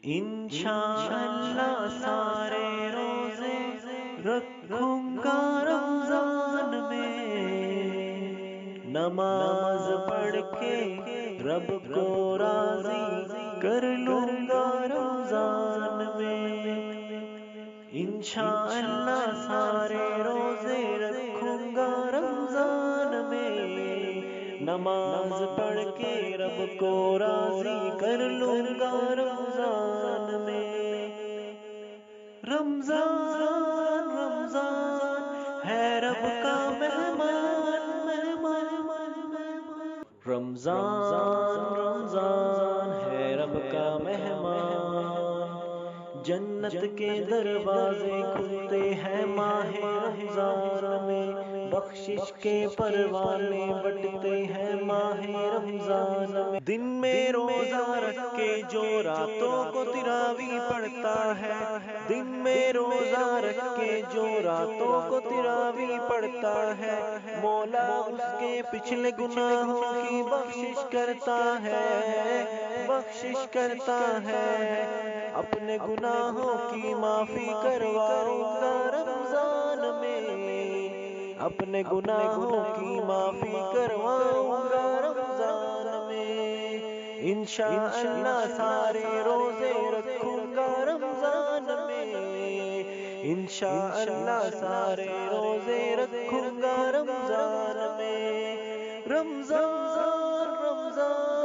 انشاءاللہ سارے روزے رکھوں گا رمضان میں، نماز پڑھ کے رب کو راضی کر لوں گا رمضان میں۔ انشاءاللہ سارے روزے رکھوں گا رمضان میں، نماز پڑھ کے رب کو راضی کر لوں گا رمضان میں۔ رمضان رمضان ہے رب کا مہمان، رمضان رمضان ہے رب کا مہمان، جنت کے دروازے کھلتے ہیں ماہ رمضان میں، بخشش کے پروانے بٹتے ہیں ماہ رمضان میں۔ دن میں روزہ رکھ کے جو راتوں کو تراویح پڑھتا ہے، دن میں روزہ رکھ کے جو راتوں کو تراویح پڑھتا ہے، مولا اس کے پچھلے گناہوں کی بخشش کرتا ہے، بخشش کرتا ہے۔ اپنے گناہوں کی معافی کرواؤں گا رمضان میں، اپنے گناہوں کی معافی کرواؤں گا رمضان میں۔ انشاءاللہ سارے روزے رکھوں گا رمضان میں، انشاءاللہ سارے روزے رکھوں گا رمضان میں۔ رمضان رمضان